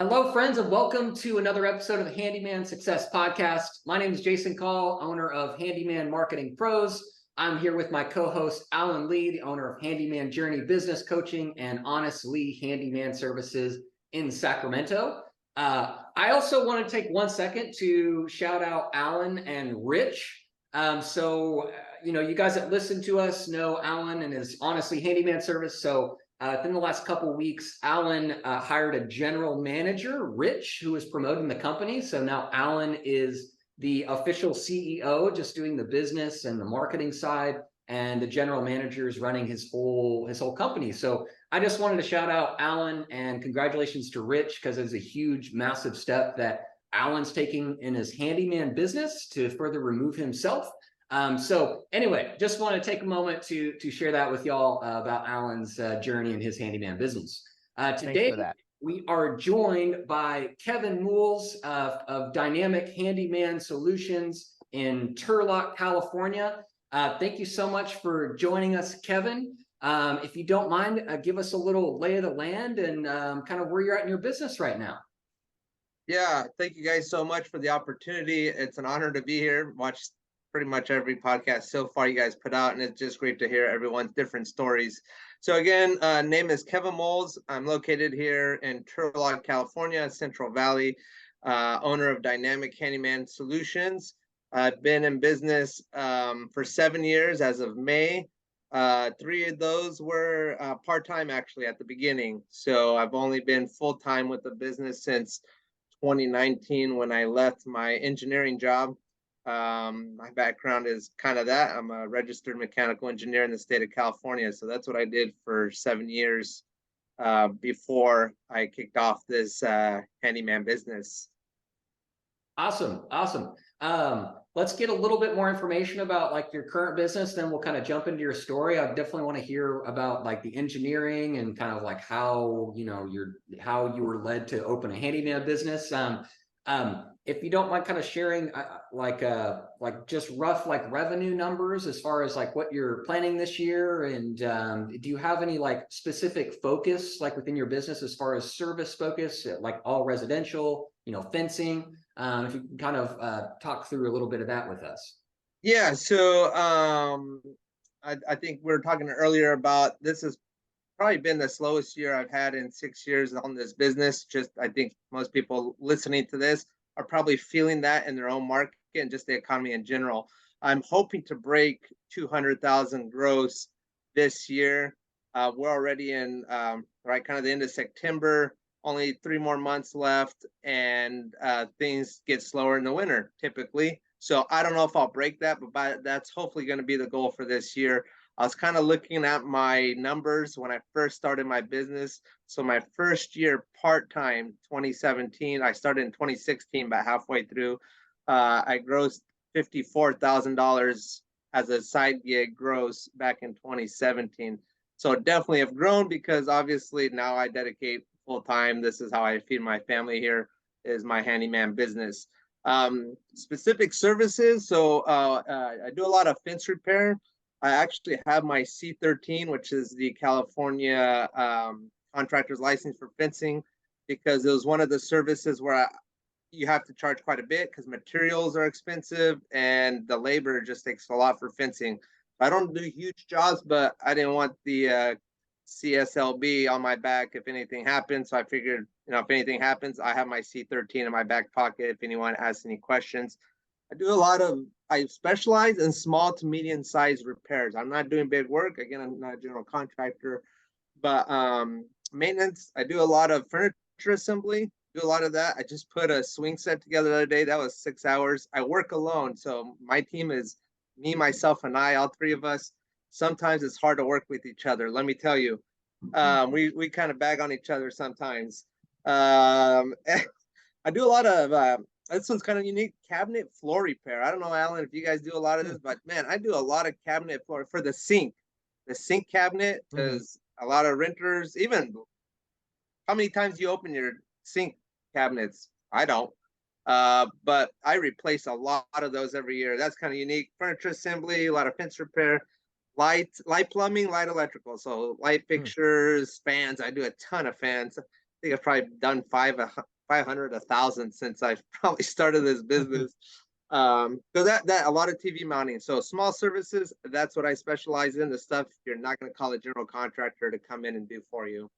Hello, friends, and welcome to another episode of the Handyman Success Podcast. My name is Jason Call, owner of Handyman Marketing Pros. I'm here with my co-host, Alan Lee, the owner of Handyman Journey Business Coaching and Honest Lee Handyman Services in Sacramento. I also want to take 1 second to shout out Alan and Rich. You guys that listen to us know Alan and his Honestly Handyman service. Within the last couple of weeks, Alan hired a general manager, Rich, who is promoting the company. So now Alan is the official CEO, just doing the business and the marketing side, and the general manager is running his whole company. So I just wanted to shout out Alan and congratulations to Rich, because it's a huge, massive step that Alan's taking in his handyman business to further remove himself. Anyway, just want to take a moment to share that with y'all about Alan's journey in his handyman business. Today, we are joined by Kevin Moules of Dynamic Handyman Solutions in Turlock, California. Thank you so much for joining us, Kevin. If you don't mind, give us a little lay of the land and kind of where you're at in your business right now. Yeah, thank you guys so much for the opportunity. It's an honor to be here. Watched pretty much every podcast so far you guys put out, and it's just great to hear everyone's different stories. So again, name is Kevin Moules. I'm located here in Turlock, California, Central Valley, owner of Dynamic Handyman Solutions. I've been in business for 7 years as of May. 3 of those were part-time actually at the beginning. So I've only been full-time with the business since 2019 when I left my engineering job. My background is kind of that. I'm a registered mechanical engineer in the state of California. So that's what I did for 7 years before I kicked off this handyman business. Awesome. Let's get a little bit more information about like your current business, then we'll kind of jump into your story. I definitely want to hear about like the engineering and kind of like how how you were led to open a handyman business. If you don't mind kind of sharing like just rough like revenue numbers as far as like what you're planning this year, and do you have any like specific focus like within your business as far as service focus, like all residential, fencing? If you can kind of talk through a little bit of that with us. Yeah, so I think we were talking earlier about this has probably been the slowest year I've had in 6 years on this business. Just I think most people listening to this are probably feeling that in their own market and just the economy in general. I'm hoping to break 200,000 gross this year. We're already in right kind of the end of September. Only 3 more months left, and things get slower in the winter typically. So I don't know if I'll break that, but that's hopefully going to be the goal for this year. I was kind of looking at my numbers when I first started my business. So my first year part-time, 2017, I started in 2016, about halfway through. I grossed $54,000 as a side gig gross back in 2017. So definitely have grown because obviously now I dedicate full time. This is how I feed my family here, is my handyman business. Specific services. So I do a lot of fence repair. I actually have my C13, which is the California contractor's license for fencing, because it was one of the services where you have to charge quite a bit because materials are expensive and the labor just takes a lot for fencing. I don't do huge jobs, but I didn't want the CSLB on my back if anything happens. So I figured, if anything happens, I have my C13 in my back pocket if anyone asks any questions. I specialize in small to medium sized repairs. I'm not doing big work. Again, I'm not a general contractor, but maintenance, I do a lot of furniture assembly, do a lot of that. I just put a swing set together the other day. That was 6 hours. I work alone. So my team is me, myself, and I, all 3 of us. Sometimes it's hard to work with each other. Let me tell you, we kind of bag on each other sometimes. I do a lot of, this one's kind of unique, cabinet floor repair. I don't know, Alan, if you guys do a lot of this, but man, I do a lot of cabinet floor for the sink cabinet, because a lot of renters, even how many times do you open your sink cabinets? I don't. But I replace a lot of those every year. That's kind of unique. Furniture assembly, a lot of fence repair. Light plumbing, light electrical. So light fixtures, fans. I do a ton of fans. think I've probably done 500, 1,000 since I've probably started this business. So that a lot of TV mounting. So small services, that's what I specialize in. The stuff you're not going to call a general contractor to come in and do for you.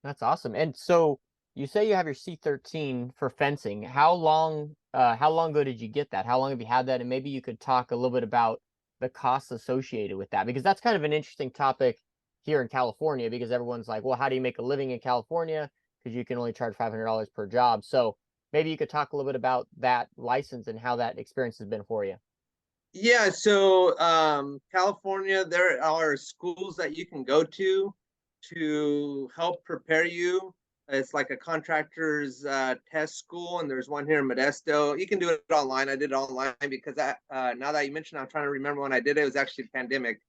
That's awesome. And so you say you have your C13 for fencing. How long ago did you get that? How long have you had that? And maybe you could talk a little bit about the costs associated with that, because that's kind of an interesting topic here in California, because everyone's like, well, how do you make a living in California? Because you can only charge $500 per job. So maybe you could talk a little bit about that license and how that experience has been for you. Yeah, so California, there are schools that you can go to help prepare you. It's like a contractor's test school, and there's one here in Modesto. You can do it online. I did it online because now that you mentioned, I'm trying to remember when I did it. It was actually pandemic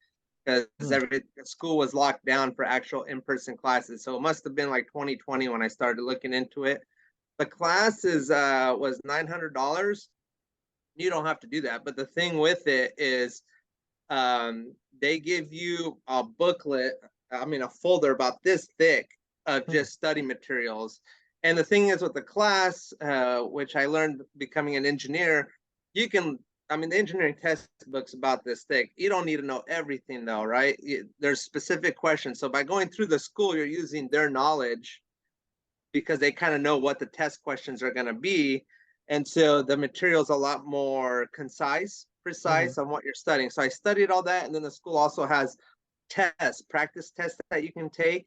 because every school was locked down for actual in-person classes. So it must have been like 2020 when I started looking into it. The class was $900. You don't have to do that, but the thing with it is they give you a booklet, I mean a folder about this thick of just study materials. And the thing is with the class, which I learned becoming an engineer, you can, I mean, the engineering textbook's about this thick. You don't need to know everything though, right? There's specific questions. So by going through the school, you're using their knowledge because they kind of know what the test questions are going to be. And so the material's a lot more precise on what you're studying. So I studied all that. And then the school also has practice tests that you can take,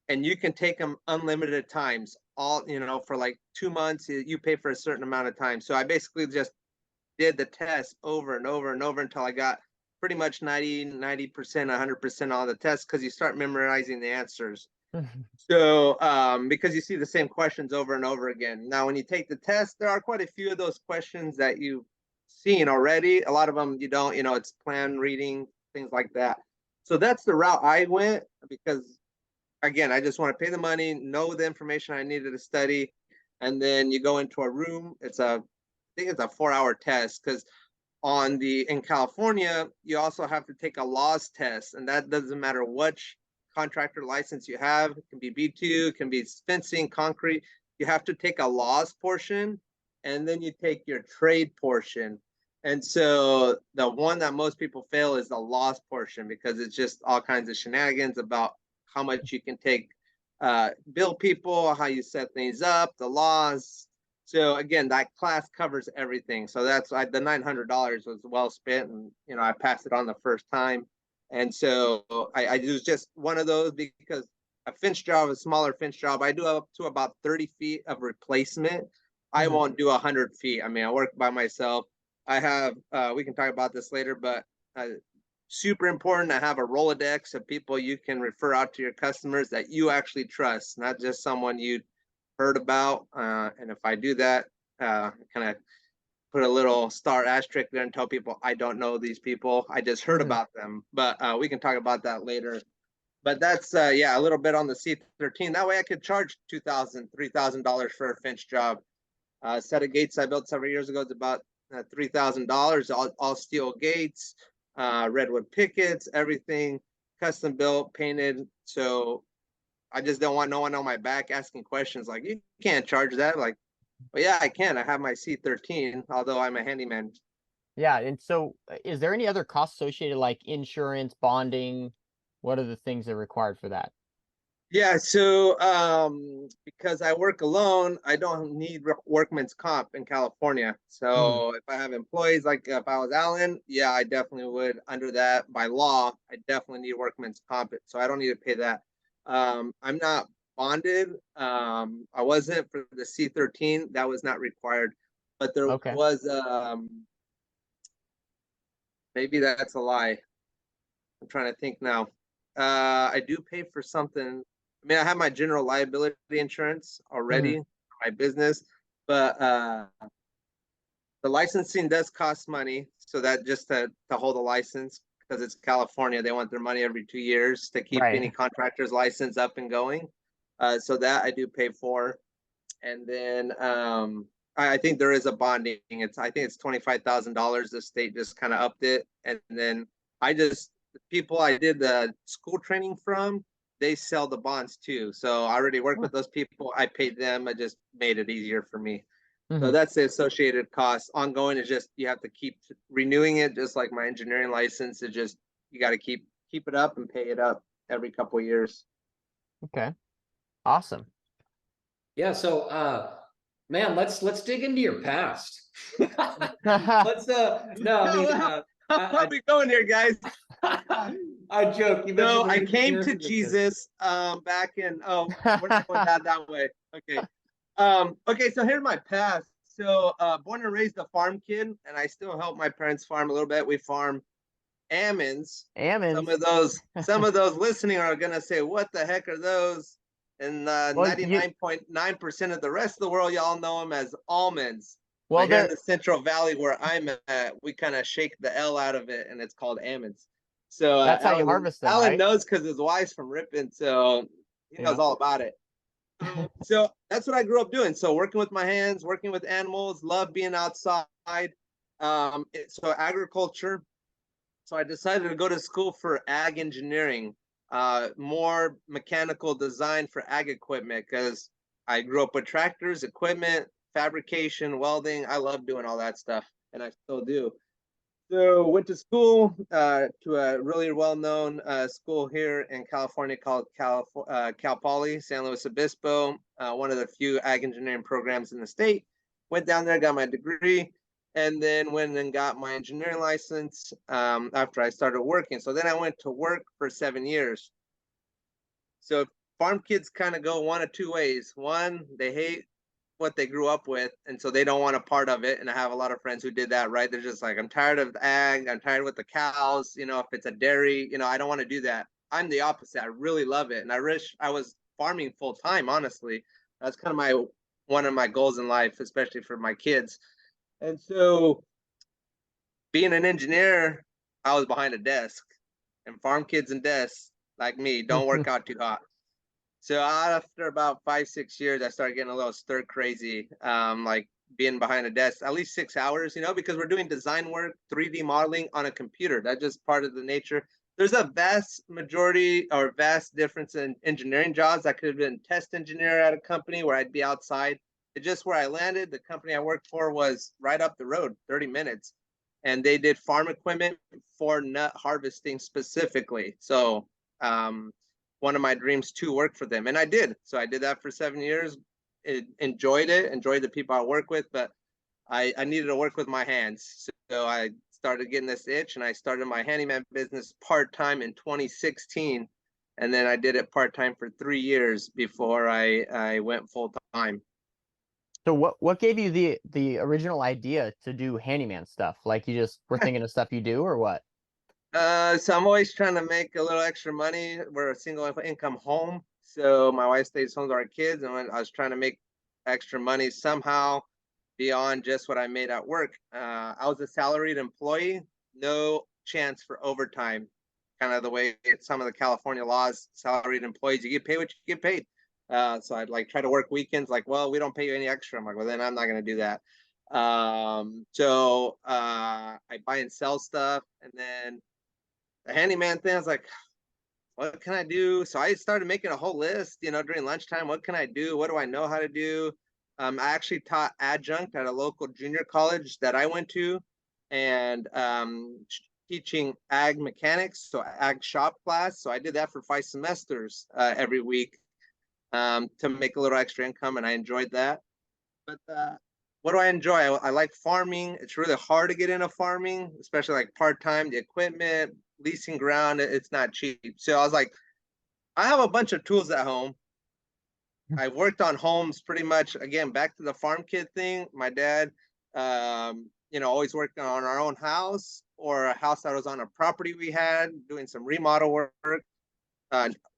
and you can take them unlimited times, all, for like 2 months, you pay for a certain amount of time. So I basically just did the test over and over and over until I got pretty much 90%, 100% on the test, because you start memorizing the answers. So, because you see the same questions over and over again. Now, when you take the test, there are quite a few of those questions that you've seen already. A lot of them you don't, it's plan reading, things like that. So that's the route I went, because, again, I just want to pay the money, know the information I needed to study, and then you go into a room. I think it's a 4-hour test, because in California, you also have to take a laws test, and that doesn't matter which contractor license you have. It can be B2, it can be fencing, concrete. You have to take a laws portion, and then you take your trade portion. And so the one that most people fail is the laws portion, because it's just all kinds of shenanigans about how much you can take, bill people, how you set things up, the laws. So again, that class covers everything. So that's why the $900 was well spent, and I passed it on the first time. And so I was just one of those, because a fence job, a smaller fence job, I do up to about 30 feet of replacement. I won't do 100 feet. I mean, I work by myself. I have, we can talk about this later, but super important to have a Rolodex of people you can refer out to your customers that you actually trust, not just someone you heard about. And if I do that, kind of put a little star asterisk there and tell people I don't know these people. I just heard about them, but we can talk about that later. But that's a little bit on the C13. That way I could charge $2,000, $3,000 for a fence job. Set of gates I built several years ago is about $3,000. All steel gates, redwood pickets, everything custom built, painted. So I just don't want no one on my back asking questions like, you can't charge that. Like, well, yeah, I can. I have my C13, although I'm a handyman. Yeah. And so is there any other costs associated, like insurance, bonding? What are the things that are required for that? Yeah, so because I work alone, I don't need workman's comp in California. So if I have employees, like if I was Alan, yeah, I definitely would. Under that, by law, I definitely need workman's comp. So I don't need to pay that. I'm not bonded. I wasn't for the C13. That was not required. But there Okay. was, maybe that's a lie. I'm trying to think now. I do pay for something. I mean, I have my general liability insurance already for my business, but the licensing does cost money. So that just to hold a license, because it's California, they want their money every 2 years to keep any Right. contractor's license up and going. So that I do pay for. And then I think there is a bonding. I think it's $25,000. The state just kind of upped it. And then the people I did the school training from, they sell the bonds too. So I already work with those people. I paid them. I just made it easier for me. So that's the associated cost. Ongoing is just you have to keep renewing it, just like my engineering license. It just you got to keep it up and pay it up every couple of years. Okay. Awesome. Yeah, so man, let's dig into your past. Let's no, I mean Where I, are we going here, guys? I joke. You So mentioned I the came engineer to position. Jesus back in we're not going that way. Okay. Okay, so here's my past. So born and raised a farm kid, and I still help my parents farm a little bit. We farm almonds. Ammons. Some of those listening are gonna say, "What the heck are those?" And Well, you 99.9% of the rest of the world, y'all know them as almonds. well But here in they're the Central Valley where I'm at, we kind of shake the L out of it, and it's called almonds. So that's how you harvest them, Alan right? knows because his wife's from Ripon, so he knows Yeah. all about it. So that's what I grew up doing. So working with my hands, working with animals, love being outside. So agriculture. So I decided to go to school for ag engineering, more mechanical design for ag equipment because I grew up with tractors, equipment, fabrication, welding. I love doing all that stuff, and I still do. So went to school to a really well-known school here in California called Cal Poly, San Luis Obispo, one of the few ag engineering programs in the state. Went down there, got my degree, and then went and got my engineering license after I started working. So then I went to work for 7 years. So farm kids kind of go one of two ways. One, they hate what they grew up with, and so they don't want a part of it. And I have a lot of friends who did that, right? They're just like, I'm tired of ag, I'm tired with the cows, if it's a dairy, I don't want to do that. I'm the opposite. I really love it, and I wish I was farming full time, honestly. That's kind of one of my goals in life, especially for my kids. And so being an engineer, I was behind a desk, and farm kids and desks like me don't work out too hot. So after about 5, 6 years, I started getting a little stir crazy, like being behind a desk at least 6 hours, because we're doing design work, 3D modeling on a computer. That's just part of the nature. There's a vast majority or vast difference in engineering jobs. I could have been test engineer at a company where I'd be outside. It's just where I landed. The company I worked for was right up the road, 30 minutes. And they did farm equipment for nut harvesting specifically. So one of my dreams to work for them, and I did. So I did that for 7 years. Enjoyed the people I work with, but I needed to work with my hands. So I started getting this itch, and I started my handyman business part-time in 2016. And then I did it part-time for 3 years before I went full-time. So what gave you the original idea to do handyman stuff? Like you just were thinking of stuff you do, or what? So I'm always trying to make a little extra money. We're a single income home, so my wife stays home with our kids, and I was trying to make extra money somehow beyond just what I made at work. I was a salaried employee, no chance for overtime. Kind of the way some of the California laws, salaried employees, you get paid what you get paid. So I'd like try to work weekends. Like, well, we don't pay you any extra. I'm like, well, then I'm not going to do that. So I buy and sell stuff, and then the handyman thing, I was like, what can I do? So I started making a whole list, during lunchtime. What can I do? What do I know how to do? I actually taught adjunct at a local junior college that I went to, and teaching ag mechanics, so ag shop class. So I did that for 5 semesters every week to make a little extra income, and I enjoyed that. But what do I enjoy? I like farming. It's really hard to get into farming, especially like part-time, the equipment, leasing ground, it's not cheap. So I was like, I have a bunch of tools at home. I worked on homes pretty much, again, back to the farm kid thing. My dad, always worked on our own house or a house that was on a property we had, doing some remodel work.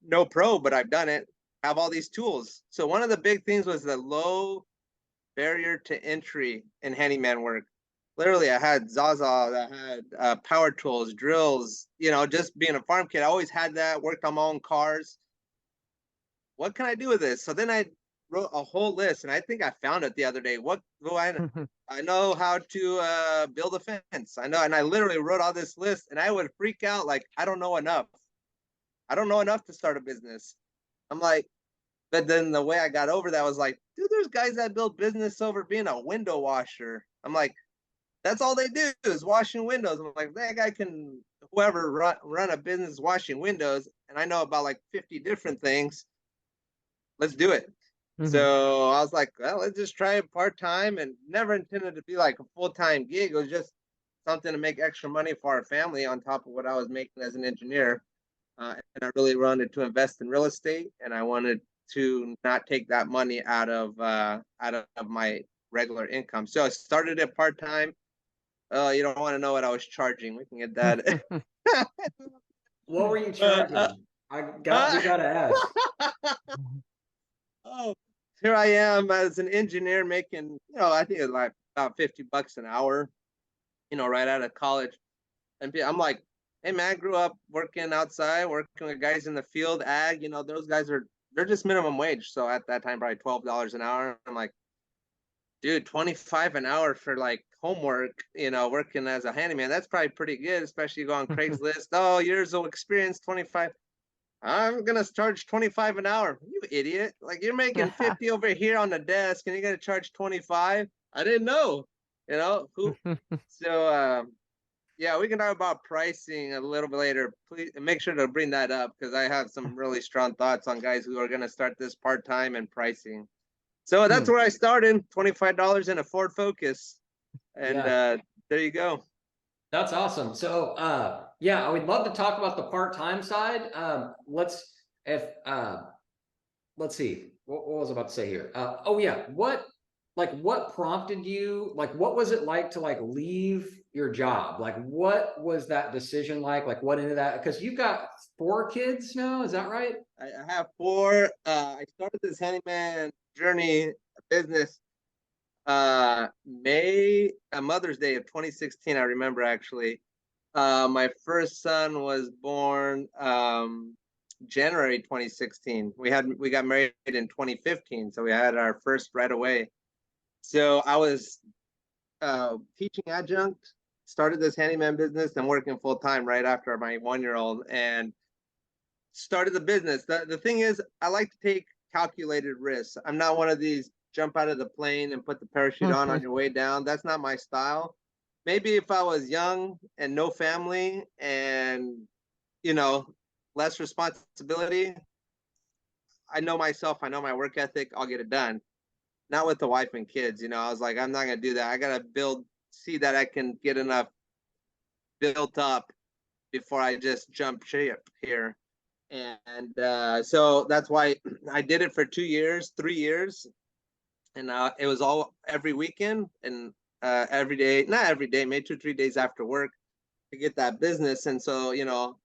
No pro, but I've done it. Have all these tools. So one of the big things was the low barrier to entry in handyman work. Literally, I had Zaza, I had power tools, drills, just being a farm kid. I always had that, worked on my own cars. What can I do with this? So then I wrote a whole list, and I think I found it the other day. What do I know? I know how to build a fence. I know, and I literally wrote all this list, and I would freak out like, I don't know enough. I don't know enough to start a business. I'm like, but then the way I got over that was like, dude, there's guys that build business over being a window washer. I'm like, that's all they do is washing windows. I'm like, that guy can, whoever run a business washing windows, and I know about like 50 different things. Let's do it. So I was like, well, let's just try it part-time, and never intended to be like a full-time gig. It was just something to make extra money for our family on top of what I was making as an engineer. And I really wanted to invest in real estate, and I wanted to not take that money out of my regular income. So I started it part-time. Oh, you don't want to know what I was charging. We can get that. What were you charging? We gotta ask. Oh, here I am as an engineer making, I think it's like about $50 an hour, right out of college. And I'm like, hey man, I grew up working outside, working with guys in the field, ag, those guys they're just minimum wage. So at that time, probably $12 an hour. I'm like, dude, 25 an hour for like homework, working as a handyman, that's probably pretty good, especially you go on Craigslist. Oh, years of experience, 25. I'm gonna charge 25 an hour. You idiot. Like, you're making 50 over here on the desk and you're gonna charge 25. I didn't know, who. So yeah, we can talk about pricing a little bit later. Please make sure to bring that up, because I have some really strong thoughts on guys who are gonna start this part-time and pricing. So that's where I started, $25 in a Ford Focus. And there you go. That's awesome. So yeah, I would love to talk about the part-time side. Let's see. What was I about to say here? Oh yeah, what prompted you? Like, what was it like to like leave your job? Like, what was that decision like? Like, what into that? Because you've got 4 kids now, is that right? I have 4. I started this handyman journey business Mother's Day of 2016. I remember, actually. My first son was born January 2016. We got married in 2015, so we had our first right away. So I was teaching adjunct, started this handyman business, and working full time right after my 1-year-old, and started the business. The thing is, I like to take calculated risks. I'm not one of these jump out of the plane and put the parachute on your way down. That's not my style. Maybe if I was young and no family and, less responsibility, I know myself, I know my work ethic, I'll get it done. Not with the wife and kids, I was like, I'm not going to do that. I got to see that I can get enough built up before I just jump ship here. And so that's why I did it for 2 years, 3 years. And it was all every weekend and every day, not every day, maybe 2 or 3 days after work to get that business. And so,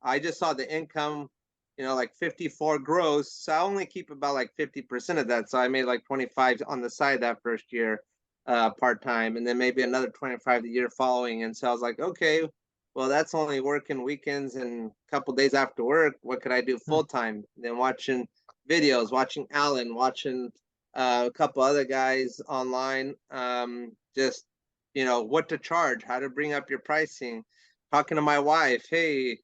I just saw the income, like 54 gross. So I only keep about like 50% of that. So I made like 25 on the side that first year, part-time, and then maybe another 25 the year following. And so I was like, okay, well, that's only working weekends and a couple days after work. What could I do full-time? Then watching videos, watching Alan, watching a couple other guys online, just, what to charge, how to bring up your pricing, talking to my wife. Hey,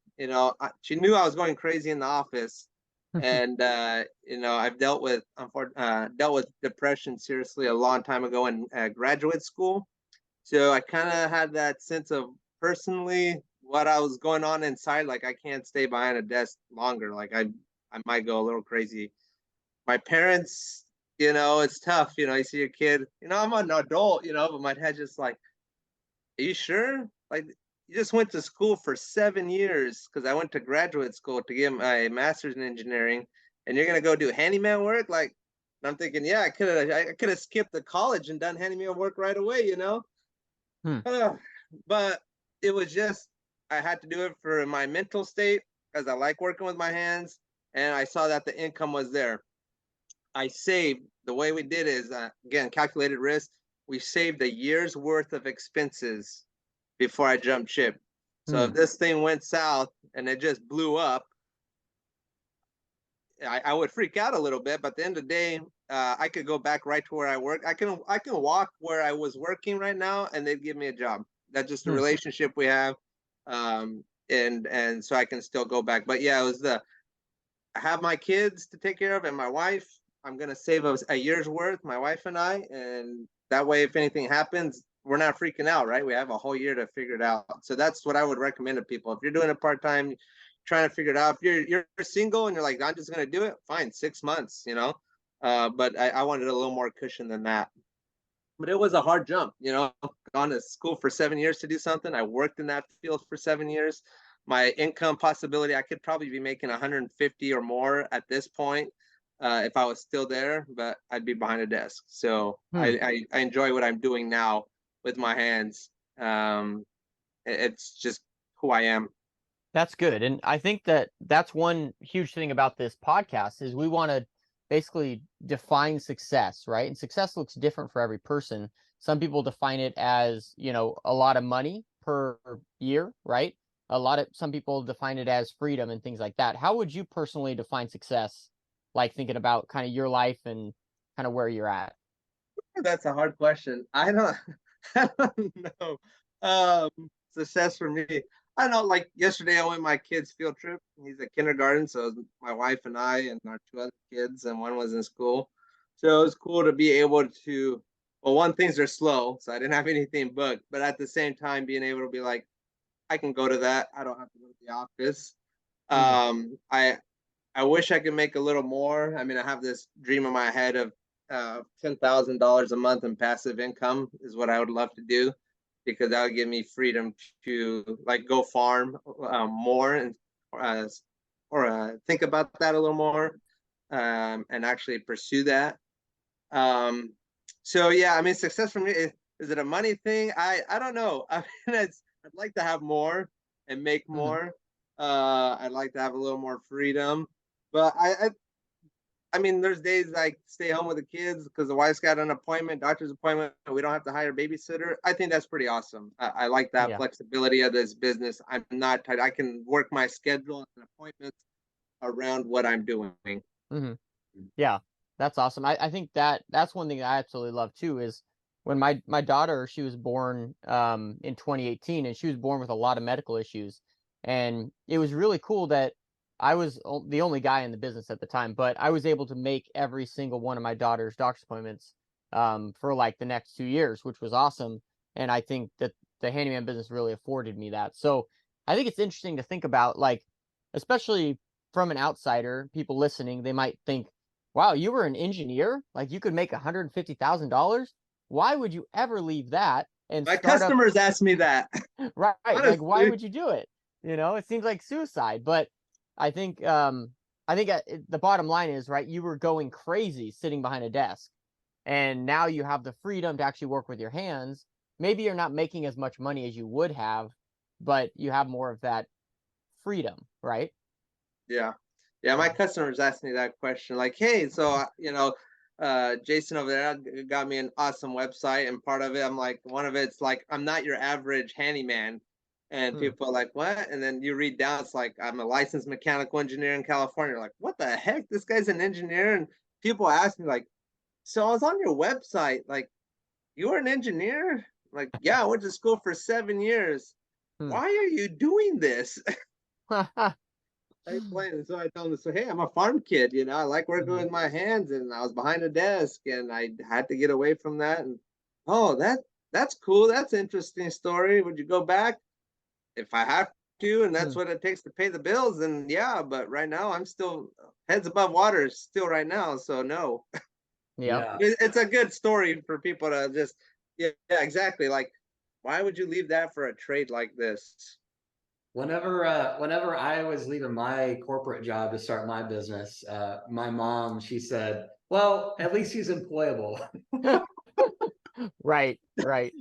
she knew I was going crazy in the office. And, I've dealt with depression seriously a long time ago in graduate school. So I kind of had that sense of personally what I was going on inside. Like, I can't stay behind a desk longer. Like, I might go a little crazy. My parents, it's tough. You see your kid, I'm an adult, but my head's just like, are you sure? Like, you just went to school for 7 years, because I went to graduate school to get my master's in engineering, and you're going to go do handyman work? Like, and I'm thinking, yeah, I could have skipped the college and done handyman work right away, But it was just, I had to do it for my mental state, because I like working with my hands, and I saw that the income was there. I saved, the way we did is, again, calculated risk. We saved a year's worth of expenses before I jumped ship. So if this thing went south and it just blew up, I would freak out a little bit. But at the end of the day, I could go back right to where I work. I can walk where I was working right now, and they'd give me a job. That's just the relationship we have, and so I can still go back. But yeah, it was I have my kids to take care of and my wife. I'm gonna save a year's worth, my wife and I, and that way, if anything happens, we're not freaking out, right? We have a whole year to figure it out. So that's what I would recommend to people. If you're doing it part time, trying to figure it out. If you're single and you're like, I'm just gonna do it, fine, 6 months, you know. But I wanted a little more cushion than that. But it was a hard jump, you know. Gone to school for 7 years to do something. I worked in that field for 7 years. My income possibility, I could probably be making 150 or more at this point if I was still there, but I'd be behind a desk. So I enjoy what I'm doing now with my hands. It's just who I am. That's good. And I think that that's one huge thing about this podcast is we want to basically define success, right? And success looks different for every person. Some people define it as, you know, a lot of money per year, right? Some people define it as freedom and things like that. How would you personally define success? Like thinking about kind of your life and kind of where you're at. That's a hard question. I don't, I don't know. Success for me. I know, like yesterday, I went my kid's field trip. He's at kindergarten, so it was my wife and I and our two other kids, and one was in school. So it was cool to be able to. Well, one, things are slow, so I didn't have anything booked. But at the same time, being able to be like, I can go to that. I don't have to go to the office. I wish I could make a little more. I mean, I have this dream in my head of $10,000 a month in passive income is what I would love to do, because that would give me freedom to like go farm more and think about that a little more and actually pursue that. So yeah, I mean, success for me is it a money thing? I don't know. I mean, I'd like to have more and make more. I'd like to have a little more freedom, but I mean, there's days like stay home with the kids because the wife's got an appointment, doctor's appointment. We don't have to hire a babysitter. I think that's pretty awesome. I like that flexibility of this business. I'm not tight. I can work my schedule and appointments around what I'm doing. Yeah, that's awesome. I think that's one thing I absolutely love too is when my daughter, she was born in 2018, and she was born with a lot of medical issues. And it was really cool that I was the only guy in the business at the time, but I was able to make every single one of my daughter's doctor's appointments for like the next 2 years, which was awesome. And I think that the handyman business really afforded me that. So I think it's interesting to think about, like, especially from an outsider, people listening, they might think, wow, you were an engineer? Like you could make $150,000? Why would you ever leave that and my start customers ask me that? Right. Honestly. Like, why would you do it? You know, it seems like suicide. But I think the bottom line is, right, you were going crazy sitting behind a desk, and now you have the freedom to actually work with your hands. Maybe you're not making as much money as you would have, but you have more of that freedom, right? Yeah. My customers ask me that question, like, hey, so Jason over there got me an awesome website, and part of it, I'm like, one of it's like, I'm not your average handyman. And people are like, what? And then you read down, it's like, I'm a licensed mechanical engineer in California. You're like, what the heck? This guy's an engineer? And people ask me, like, so I was on your website, like, you were an engineer? Like, yeah, I went to school for 7 years. Why are you doing this? I explained it. So I told them, so hey, I'm a farm kid, you know, I like working with my hands, and I was behind a desk and I had to get away from that. And oh, that's cool. That's an interesting story. Would you go back? If I have to, and that's what it takes to pay the bills, then yeah, but right now I'm still heads above water still right now, so no. Yeah. It's a good story for people to just, yeah, exactly. Like, why would you leave that for a trade like this? Whenever I was leaving my corporate job to start my business, my mom, she said, well, at least he's employable. Right.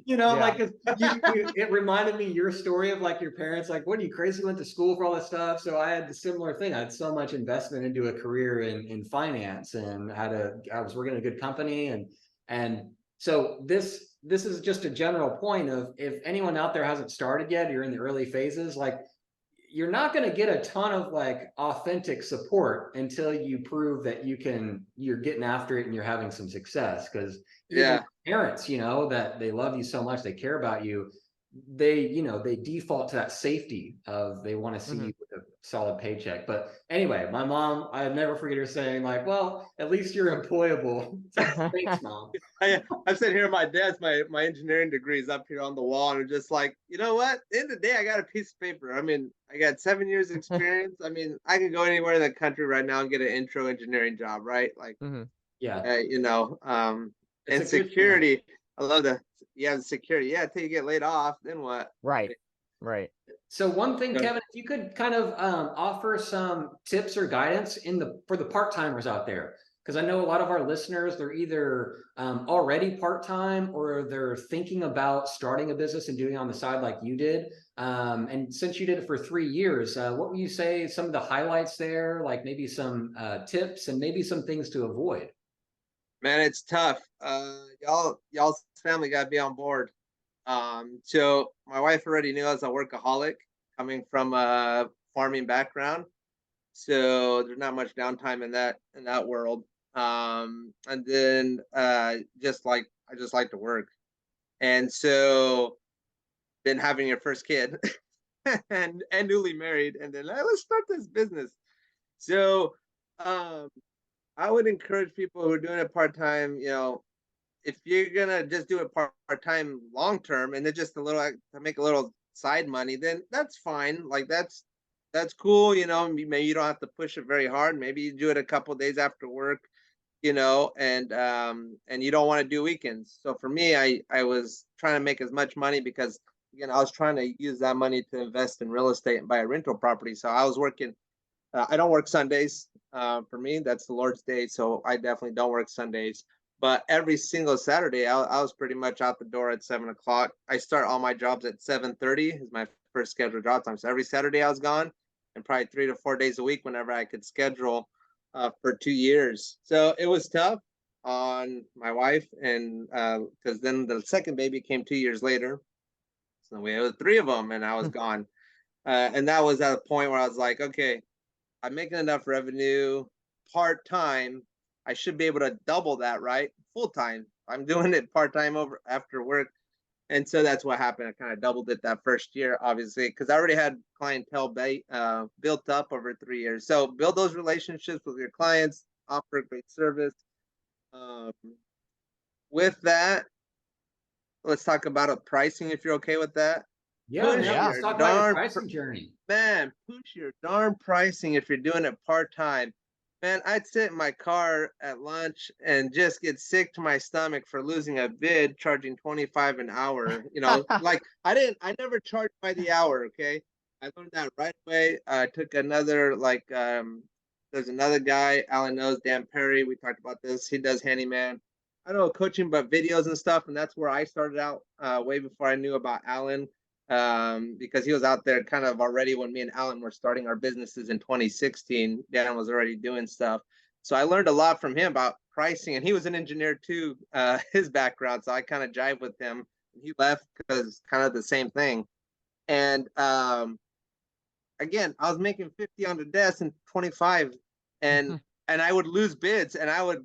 You know, like it reminded me your story of like your parents, like, what are you crazy, went to school for all this stuff? So I had the similar thing. I had so much investment into a career in finance, and I was working at a good company, and so this is just a general point of, if anyone out there hasn't started yet, you're in the early phases, like, you're not going to get a ton of like authentic support until you prove that you're getting after it and you're having some success. Because parents, you know, that they love you so much, they care about you, they default to that safety of, they want to see you with a solid paycheck. But anyway, my mom, I never forget her saying like, well, at least you're employable. Thanks, mom. I'm sitting here, my dad's my engineering degree is up here on the wall, and I'm just like, you know what? At the end of the day, I got a piece of paper. I mean, I got 7 years experience. I mean, I can go anywhere in the country right now and get an intro engineering job, right? Like, Mhm. Yeah, you know, it's and a good feeling. security. I love the the security. Yeah, until you get laid off, then what? Right. Right. So one thing, So, Kevin, if you could kind of offer some tips or guidance for the part-timers out there, because I know a lot of our listeners, they're either already part-time or they're thinking about starting a business and doing it on the side like you did. And since you did it for 3 years, what would you say some of the highlights there, like maybe some tips and maybe some things to avoid? man, it's tough. Y'all's family got to be on board. So my wife already knew I was a workaholic coming from a farming background. So there's not much downtime in that world. And then just like I just like to work. And so then having your first kid and newly married, and then let's start this business. So um I would encourage people who are doing it part time, you know, if you're gonna just do it part time long term and then just a little to make a little side money, then that's fine. Like that's cool, you know. Maybe you don't have to push it very hard. Maybe you do it a couple days after work, you know, and you don't want to do weekends. So for me, I was trying to make as much money because again I was trying to use that money to invest in real estate and buy a rental property. So I was working. I don't work Sundays. For me, that's the Lord's day, so I definitely don't work Sundays. But every single Saturday, I was pretty much out the door at 7 o'clock. I start all my jobs at 7:30 is my first scheduled job time. So every Saturday I was gone, and probably 3 to 4 days a week whenever I could schedule for 2 years. So it was tough on my wife, and because then the second baby came 2 years later. So we had three of them, and I was gone. And that was at a point where I was like, okay, I'm making enough revenue part time. I should be able to double that, right? Full time. I'm doing it part time over after work. And so that's what happened. I kind of doubled it that first year, obviously, because I already had clientele built up over 3 years. So build those relationships with your clients, offer a great service. Um, with that, let's talk about a pricing if you're okay with that. Yeah, Push yeah. Yeah. Let's your talk about your darn pricing journey. Man, push your darn pricing if you're doing it part time. Man, I'd sit in my car at lunch and just get sick to my stomach for losing a bid charging 25 an hour. You know, like I never charged by the hour. Okay. I learned that right away. I took another, there's another guy, Alan knows, Dan Perry. We talked about this. He does Handyman. I don't know coaching, but videos and stuff. And that's where I started out way before I knew about Alan, because he was out there kind of already when me and Alan were starting our businesses in 2016. Dan was already doing stuff. So I learned a lot from him about pricing, and he was an engineer too, his background. So I kind of jive with him. He left because kind of the same thing. And again, I was making 50 on the desk and 25, and I would lose bids, and I would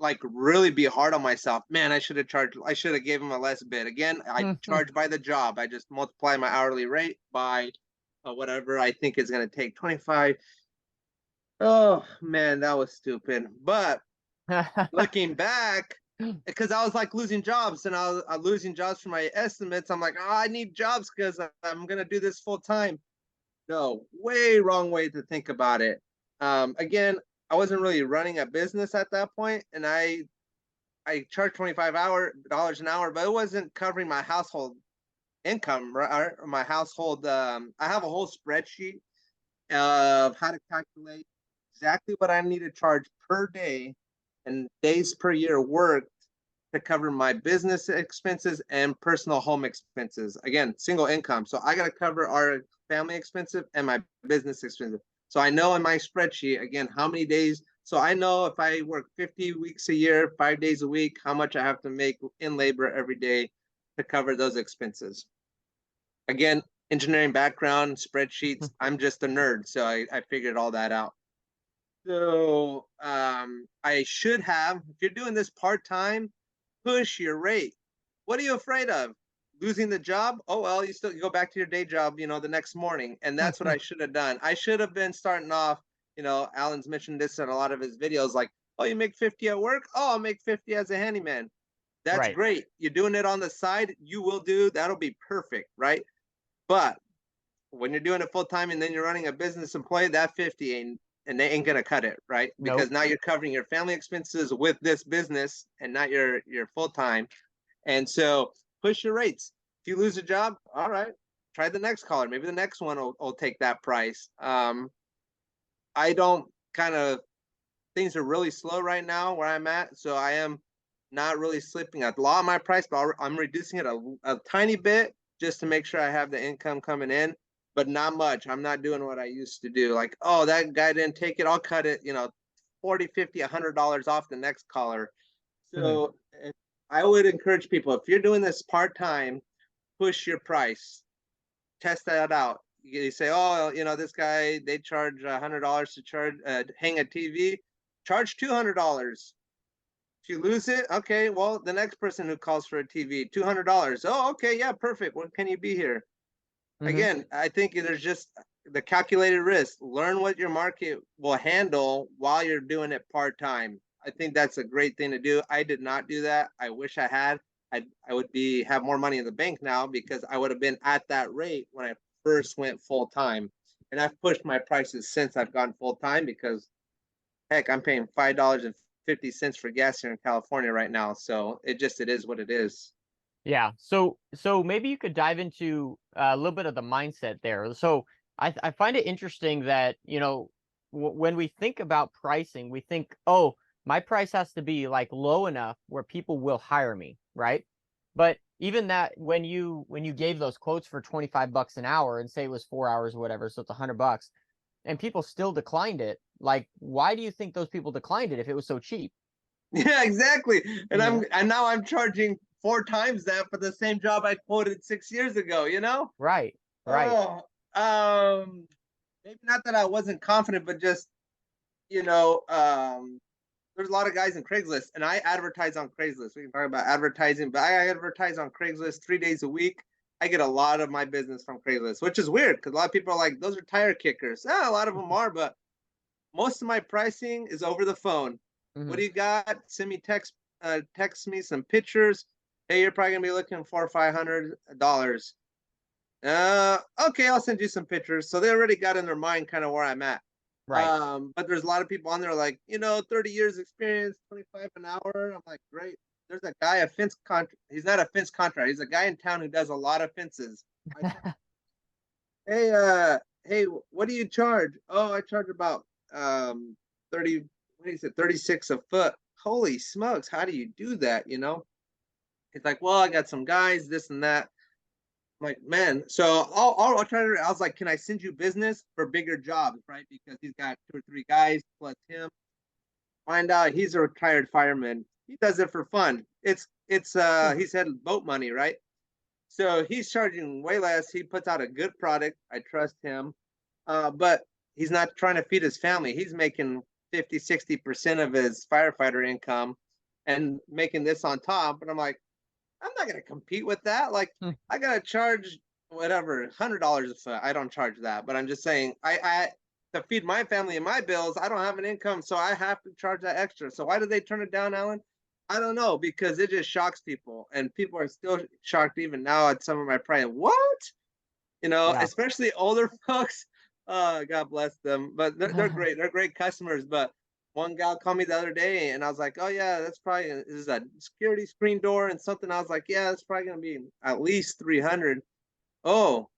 like really be hard on myself. Man, I should have gave him a less bid. Again, I charge by the job. I just multiply my hourly rate by whatever I think is going to take 25. Oh man, that was stupid. But looking back, because I was like losing jobs, and I was losing jobs for my estimates. I'm like, oh, I need jobs because I'm going to do this full time. No, way wrong way to think about it. Again, I wasn't really running a business at that point, and I charged $25 an hour, but it wasn't covering my household income, right? Or my household. I have a whole spreadsheet of how to calculate exactly what I need to charge per day and days per year worked to cover my business expenses and personal home expenses. Again, single income. So I got to cover our family expenses and my business expenses. So I know in my spreadsheet, again, how many days. So I know if I work 50 weeks a year, 5 days a week, how much I have to make in labor every day to cover those expenses. Again, engineering background, spreadsheets. I'm just a nerd. So I figured all that out. So I should have, if you're doing this part time, push your rate. What are you afraid of? losing the job, oh well, you go back to your day job, the next morning. And that's what I should have done. I should have been starting off, Alan's mentioned this in a lot of his videos, like, oh, you make 50 at work? Oh, I'll make 50 as a handyman. That's Right. great. You're doing it on the side, that'll be perfect, right? But when you're doing it full time and then you're running a business employee, that 50 ain't, and they ain't gonna cut it, right? Because Nope. now you're covering your family expenses with this business and not your full time. And so push your rates. If you lose a job, all right, try the next caller. Maybe the next one will take that price. I don't kind of, things are really slow right now where I'm at. So I am not really slipping a lot of my price, but I'm reducing it a tiny bit just to make sure I have the income coming in, but not much. I'm not doing what I used to do. Like, oh, that guy didn't take it, I'll cut it, 40, 50, $100 off the next caller. So I would encourage people, if you're doing this part-time, push your price, test that out. You say, oh, this guy, they charge $100 to hang a TV, charge $200. If you lose it, okay, well, the next person who calls for a TV, $200. Oh, okay, yeah, perfect. When can you be here? Again, I think there's just the calculated risk. Learn what your market will handle while you're doing it part-time. I think that's a great thing to do. I did not do that. I wish I had. I would have more money in the bank now because I would have been at that rate when I first went full-time. And I've pushed my prices since I've gone full-time because, heck, I'm paying $5.50 for gas here in California right now. So it is what it is. Yeah. So maybe you could dive into a little bit of the mindset there. So I find it interesting that, when we think about pricing, we think, oh, my price has to be like low enough where people will hire me, right? But even that, when you gave those quotes for $25 an hour and say it was 4 hours or whatever, so it's $100, and people still declined it, like, why do you think those people declined it if it was so cheap? Yeah, exactly. And Mhm. now I'm charging 4 times that for the same job I quoted 6 years ago, Right. Right. Oh, maybe not that I wasn't confident, but just, there's a lot of guys in Craigslist and I advertise on Craigslist. We can talk about advertising, but I advertise on Craigslist 3 days a week. I get a lot of my business from Craigslist, which is weird because a lot of people are like, those are tire kickers. Yeah, a lot of them are, but most of my pricing is over the phone. What Hmm. do you got? Send me text me some pictures. Hey, you're probably gonna be looking for $500. Okay, I'll send you some pictures. So they already got in their mind kind of where I'm at. Right. But there's a lot of people on there like, 30 years experience, 25 an hour. I'm like, great. There's a guy, he's not a fence contractor. He's a guy in town who does a lot of fences. Hey, what do you charge? Oh, I charge about 30, what do you say, 36 a foot. Holy smokes, how do you do that? It's like, well, I got some guys, this and that. I'm like, man, so I'll try to, I was like, can I send you business for bigger jobs, right? Because he's got 2 or 3 guys plus him. Find out he's a retired fireman. He does it for fun. He said boat money, right? So he's charging way less. He puts out a good product. I trust him. But he's not trying to feed his family. He's making 50, 60% of his firefighter income and making this on top. And I'm like, I'm not going to compete with that. Like, I got to charge whatever, $100 a foot. I don't charge that. But I'm just saying, to feed my family and my bills, I don't have an income. So I have to charge that extra. So why did they turn it down, Alan? I don't know, because it just shocks people, and people are still shocked even now at some of my price. What? Yeah. Especially older folks. God bless them, but they're great. They're great customers. But one gal called me the other day, and I was like, "Oh yeah, that's probably this is a security screen door and something." I was like, "Yeah, that's probably gonna be at least 300." Oh,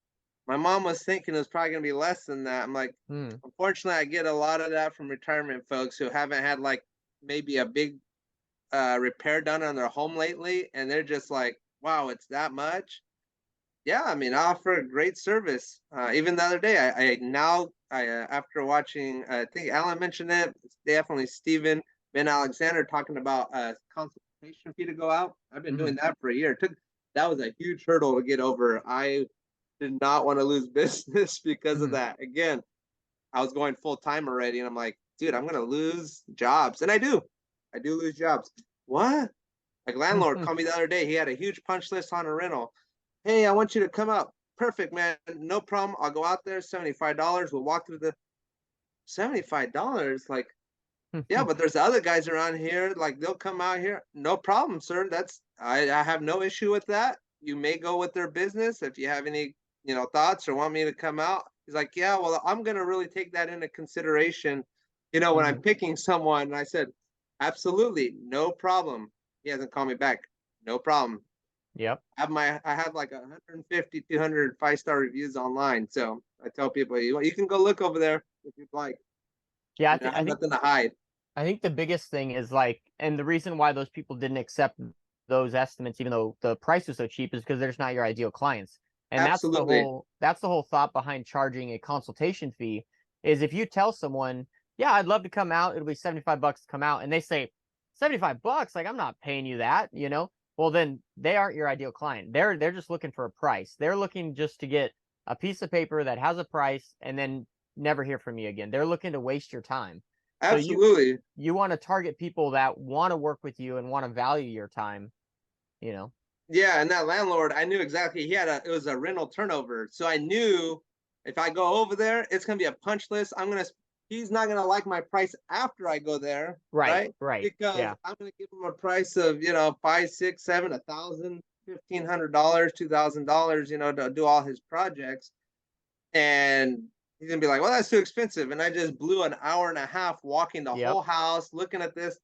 my mom was thinking it was probably gonna be less than that. I'm like, Hmm. unfortunately, I get a lot of that from retirement folks who haven't had like maybe a big repair done on their home lately, and they're just like, wow, it's that much. Yeah, I mean, I offer a great service. Even the other day, after watching, I think Alan mentioned it, it's definitely Stephen Ben Alexander talking about a consultation fee to go out. I've been Hmm. doing that for a year. That was a huge hurdle to get over. I did not want to lose business because of Hmm. that. Again, I was going full time already, and I'm like, dude, I'm gonna lose jobs, and I do. I do lose jobs. What? Like landlord called me the other day. He had a huge punch list on a rental. Hey, I want you to come out. Perfect, man. No problem. I'll go out there, $75. We'll walk through the $75. Like, yeah, but there's other guys around here, like they'll come out here. No problem, sir. I have no issue with that. You may go with their business if you have any, thoughts or want me to come out. He's like, yeah, well, I'm gonna really take that into consideration, when I'm Mhm. picking someone. And I said, absolutely, no problem. He hasn't called me back. No problem. Yep. I have like 150, 200 5-star reviews online. So I tell people, you can go look over there if you'd like. Yeah, I have nothing to hide. I think the biggest thing is like, and the reason why those people didn't accept those estimates, even though the price was so cheap, is because they're just not your ideal clients. And Absolutely. that's the whole thought behind charging a consultation fee is if you tell someone, yeah, I'd love to come out, it'll be $75 to come out, and they say, $75, like I'm not paying you that, you know? Well, then they aren't your ideal client. They're just looking for a price. They're looking just to get a piece of paper that has a price and then never hear from you again. They're looking to waste your time. So Absolutely. you want to target people that want to work with you and want to value your time, you know? Yeah, and that landlord, I knew exactly. It was a rental turnover, so I knew if I go over there, it's gonna be a punch list. He's not gonna like my price after I go there, Right, right? right. Because Yeah. I'm gonna give him a price of five, six, seven, $1,000, $1,500, $2,000, to do all his projects, and he's gonna be like, "Well, that's too expensive," and I just blew an hour and a half walking the Yep. whole house, looking at this.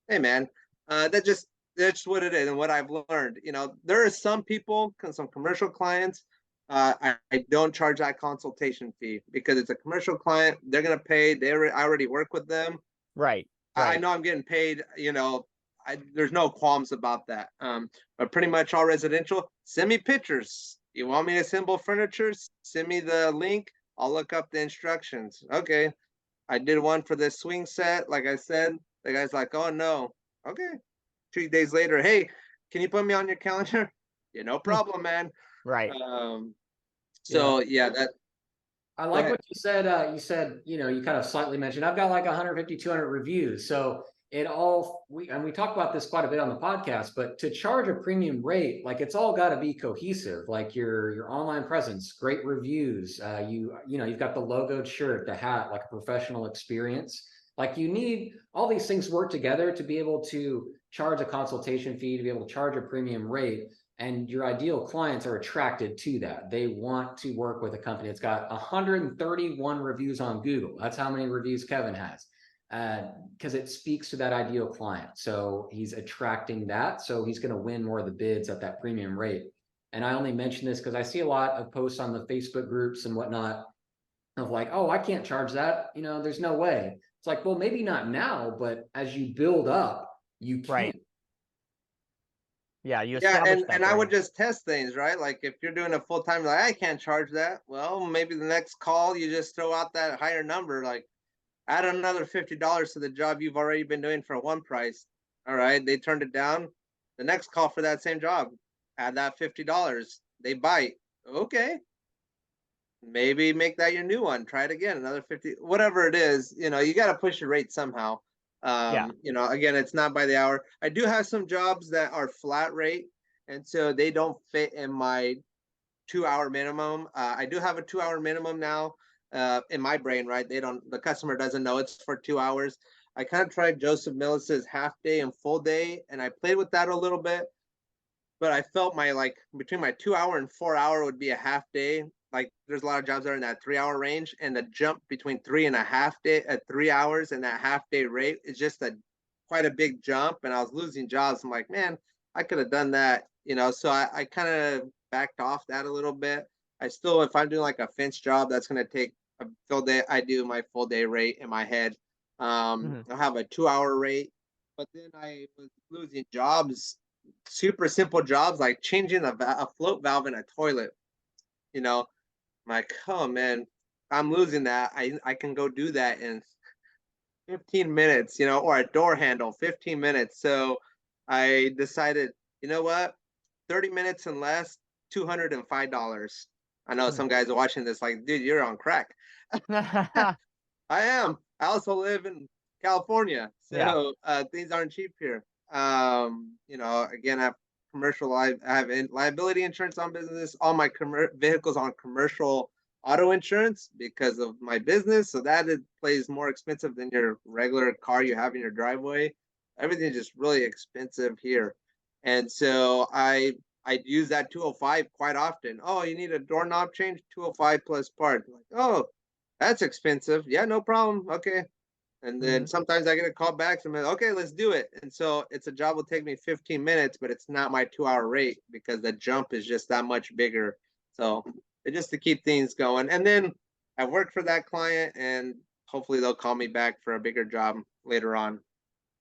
Hey, man, that's what it is, and what I've learned. There are some people, some commercial clients. I don't charge that consultation fee because it's a commercial client. They're gonna pay. I already work with them. Right. I Right. know I'm getting paid. There's no qualms about that. But pretty much all residential. Send me pictures. You want me to assemble furniture? Send me the link. I'll look up the instructions. Okay. I did one for this swing set. Like I said, the guy's like, "Oh no." Okay. 2 days later, hey, can you put me on your calendar? Yeah, no problem, man. Right. Um, Yeah. so yeah, I go like ahead. what you said. You kind of slightly mentioned, I've got like 150, 200 reviews. So we talk about this quite a bit on the podcast, but to charge a premium rate, like it's all got to be cohesive, like your online presence, great reviews. You've got the logoed shirt, the hat, like a professional experience. Like you need all these things work together to be able to charge a consultation fee, to be able to charge a premium rate, and your ideal clients are attracted to that. They want to work with a company that's got 131 reviews on Google. That's how many reviews Kevin has, because it speaks to that ideal client. So he's attracting that. So he's going to win more of the bids at that premium rate. And I only mention this because I see a lot of posts on the Facebook groups and whatnot of like, oh, I can't charge that. There's no way. It's like, well, maybe not now, but as you build up, you can. Right. Yeah. You Yeah, establish and that I would brand. just test things, right? Like if you're doing a full time, like I can't charge that. Well, maybe the next call you just throw out that higher number, like add another $50 to the job you've already been doing for one price. All right, they turned it down. The next call for that same job, add that $50. They bite. Okay, maybe make that your new one. Try it again, another 50, whatever it is. You got to push your rate somehow. Yeah. Again, it's not by the hour. I do have some jobs that are flat rate, and so they don't fit in my 2 hour minimum. I do have a 2 hour minimum now in my brain, right? The customer doesn't know it's for 2 hours. I kind of tried Joseph Millis's half day and full day, and I played with that a little bit, but I felt between my 2 hour and 4 hour would be a half day. Like there's a lot of jobs that are in that 3 hour range, and the jump between 3.5 day at 3 hours and that half day rate is just quite a big jump. And I was losing jobs. I'm like, man, I could have done that, So I kind of backed off that a little bit. I still, if I'm doing like a fence job, that's going to take a full day. I do my full day rate in my head. Hmm. I have a 2 hour rate, but then I was losing jobs, super simple jobs like changing a float valve in a toilet. You know, I'm like, oh man, I'm losing that. I can go do that in 15 minutes, or a door handle, 15 minutes. So I decided, you know what, 30 minutes and less, $205. I know some guys are watching this like, dude, you're on crack. I am. I also live in California, Yeah. so things aren't cheap here. Again, commercial I have liability insurance on business, all my vehicles on commercial auto insurance because of my business. So that it plays more expensive than your regular car you have in your driveway. Everything's just really expensive here. And so I use that 205 quite often. Oh, you need a doorknob change? 205 plus part. Like, oh, that's expensive. Yeah, no problem. Okay. And then sometimes I get a call back from okay, let's do it. And so it's a job will take me 15 minutes, but it's not my 2 hour rate because the jump is just that much bigger. So it's just to keep things going. And then I work for that client and hopefully they'll call me back for a bigger job later on.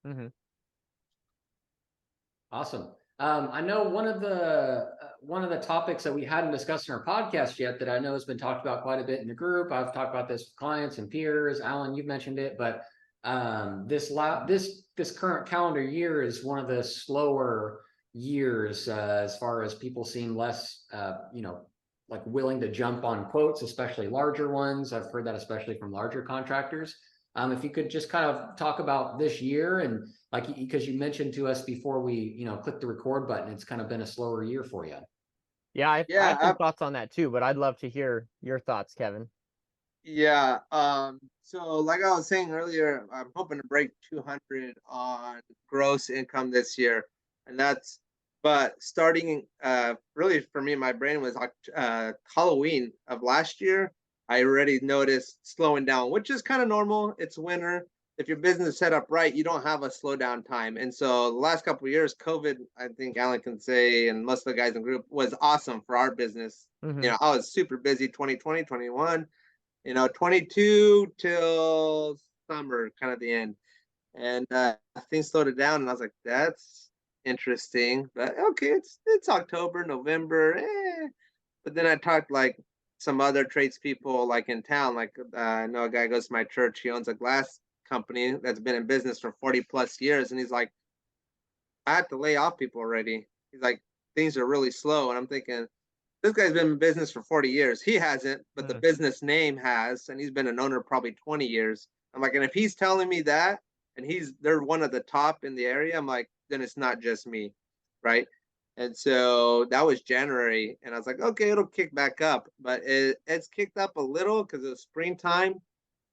Mm-hmm. Awesome. I know one of the topics that we hadn't discussed in our podcast yet that I know has been talked about quite a bit in the group. I've talked about this with clients and peers. Alan, you've mentioned it, but this current calendar year is one of the slower years as far as people seem less like willing to jump on quotes, especially larger ones. I've heard that especially from larger contractors. If you could just kind of talk about this year and like, because you mentioned to us before we, click the record button, it's kind of been a slower year for you. Yeah, I have some thoughts on that too, but I'd love to hear your thoughts, Kevin. Yeah. So like I was saying earlier, I'm hoping to break 200 on gross income this year. And but starting, really for me, my brain was Halloween of last year. I already noticed slowing down, which is kind of normal. It's winter. If your business is set up right, you don't have a slowdown time. And so the last couple of years, COVID, I think Alan can say, and most of the guys in the group, was awesome for our business. Mm-hmm. I was super busy 2020, 21. 22 till summer, kind of the end. And things slowed it down, and I was like, that's interesting. But okay, it's October, November. But then I talked like some other tradespeople like in town. Like I know a guy goes to my church. He owns a glass company that's been in business for 40 plus years. And he's like, I have to lay off people already. He's like, things are really slow. And I'm thinking, this guy's been in business for 40 years. He hasn't, but the business name has, and he's been an owner probably 20 years. I'm like, and if he's telling me that, and they're one of the top in the area, I'm like, then it's not just me, right? And so that was January, and I was like, okay, it'll kick back up, but it's kicked up a little because it was springtime,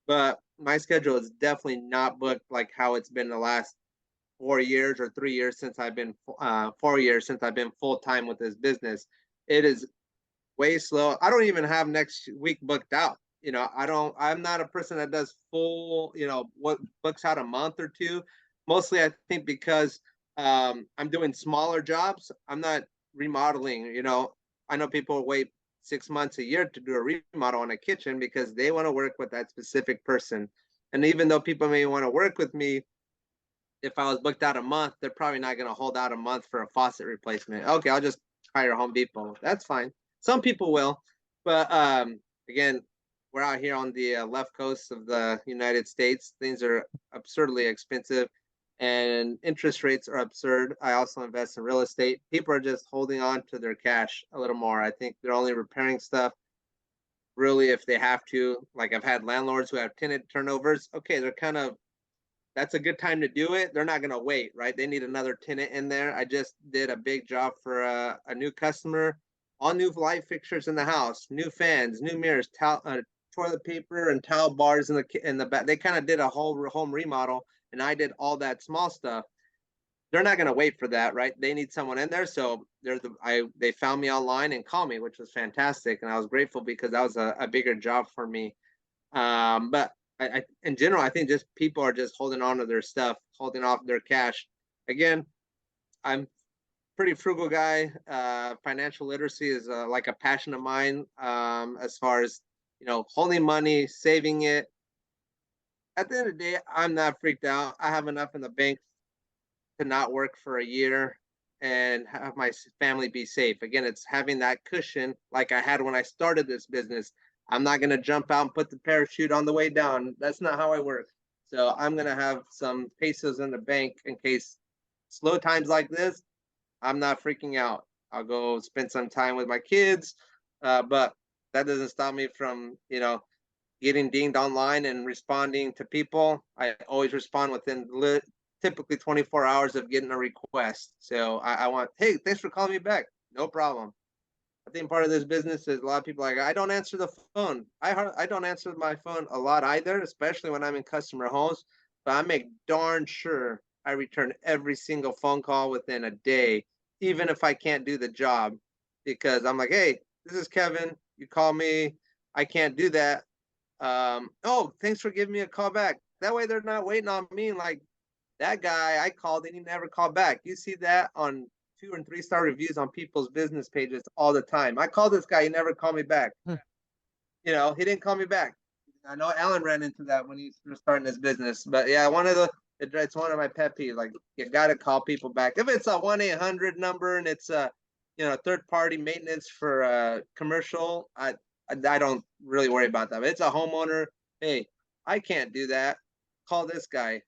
but my schedule is definitely not booked like how it's been the last 4 years or 3 years since I've been 4 years since I've been full time with this business. It is way slow. I don't even have next week booked out. I'm not a person that does full, what books out a month or two. Mostly I think because I'm doing smaller jobs. I'm not remodeling, I know people wait 6 months, a year to do a remodel on a kitchen because they want to work with that specific person. And even though people may want to work with me, if I was booked out a month, they're probably not going to hold out a month for a faucet replacement. Okay, I'll just hire Home Depot. That's fine. Some people will, but again, we're out here on the left coast of the United States. Things are absurdly expensive, and interest rates are absurd. I also invest in real estate. People are just holding on to their cash a little more. I think they're only repairing stuff really if they have to. Like I've had landlords who have tenant turnovers. Okay, that's a good time to do it. They're not going to wait, right? They need another tenant in there. I just did a big job for a new customer. All new light fixtures in the house, new fans, new mirrors, toilet paper, and towel bars in the back. They kind of did a whole home remodel, and I did all that small stuff. They're not going to wait for that, right? They need someone in there, so they found me online and called me, which was fantastic, and I was grateful because that was a bigger job for me. But I, in general, I think just people are just holding on to their stuff, holding off their cash. Again, I'm pretty frugal guy. Financial literacy is like a passion of mine. As far as holding money, saving it. At the end of the day, I'm not freaked out. I have enough in the bank to not work for a year and have my family be safe. Again, it's having that cushion like I had when I started this business. I'm not going to jump out and put the parachute on the way down. That's not how I work. So I'm going to have some pesos in the bank in case slow times like this, I'm not freaking out. I'll go spend some time with my kids. But that doesn't stop me from, getting dinged online and responding to people. I always respond within typically 24 hours of getting a request. So I want, hey, thanks for calling me back. No problem. I think part of this business is a lot of people like, I don't answer the phone. I don't answer my phone a lot either, especially when I'm in customer homes. But I make darn sure I return every single phone call within a day, even if I can't do the job, because I'm like, hey, this is Kevin. You call me. I can't do that. Oh, thanks for giving me a call back. That way they're not waiting on me. Like that guy I called and he never called back. You see that on 2 and 3 star reviews on people's business pages all the time. I called this guy, he never called me back. You know, he didn't call me back. I know Alan ran into that when he was starting his business. But yeah, it's one of my pet peeves. Like you got to call people back. If it's a 1-800 number and it's a third party maintenance for commercial, I don't really worry about that. But it's a homeowner. Hey, I can't do that. Call this guy.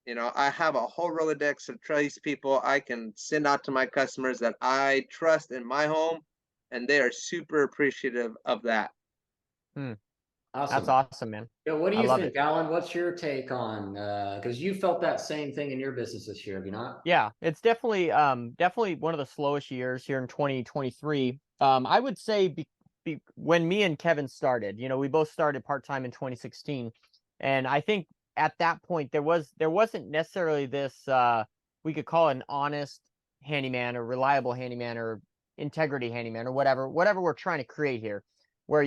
I have a whole Rolodex of trust people I can send out to my customers that I trust in my home, and they are super appreciative of that. Awesome. That's awesome, man. Yeah, what do I you love think, it. Alan? What's your take on because you felt that same thing in your business this year, have you not? Yeah, it's definitely one of the slowest years here in 2023. I would say when me and Kevin started, we both started part-time in 2016, and I think at that point there wasn't necessarily this we could call it an honest handyman or reliable handyman or integrity handyman or whatever we're trying to create here, where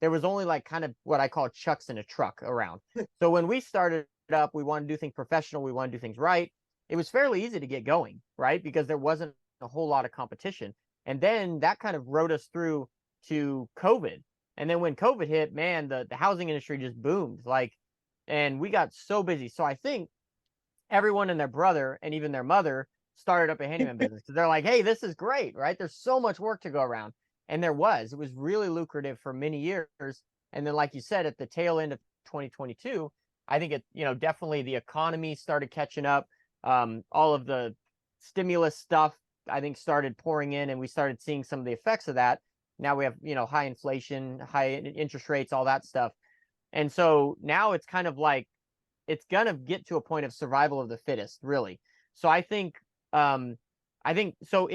there was only like kind of what I call chucks in a truck around. So when we started up, we wanted to do things professional, we wanted to do things right. It was fairly easy to get going, right? Because there wasn't a whole lot of competition. And then that kind of rode us through to COVID. And then when COVID hit, man, the housing industry just boomed. And we got so busy. So I think everyone and their brother and even their mother started up a handyman business because they're like, hey, this is great, right? There's so much work to go around. And it was really lucrative for many years. And then, like you said, at the tail end of 2022, I think definitely the economy started catching up. All of the stimulus stuff, I think, started pouring in, and we started seeing some of the effects of that. Now we have, high inflation, high interest rates, all that stuff. And so now it's kind of like, it's going to get to a point of survival of the fittest, really. So I think so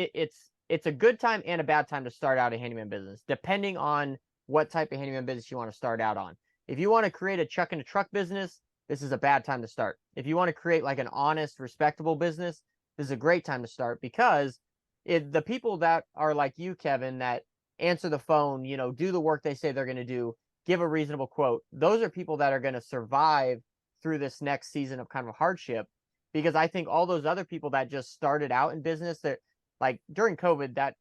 it's a good time and a bad time to start out a handyman business, depending on what type of handyman business you want to start out on. If you want to create a chuck in a truck business, this is a bad time to start. If you want to create like an honest, respectable business, this is a great time to start, because the people that are like you, Kevin, that answer the phone, do the work they say they're going to do, give a reasonable quote, those are people that are going to survive through this next season of kind of hardship. Because I think all those other people that just started out in business, that like during COVID, that,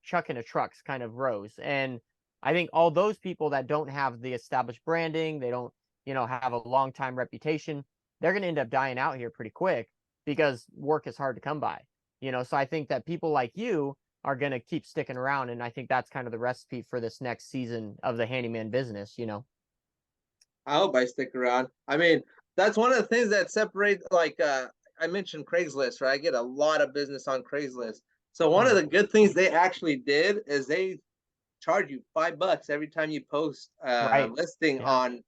chuck in a trucks kind of rose. And I think all those people that don't have the established branding, they don't, have a long time reputation, they're going to end up dying out here pretty quick because work is hard to come by, So I think that people like you are going to keep sticking around. And I think that's kind of the recipe for this next season of the handyman business, I hope I stick around. I mean, that's one of the things that separate, like I mentioned Craigslist, right? I get a lot of business on Craigslist. So one of the good things they actually did is they charge you $5 every time you post a Right. listing Yeah.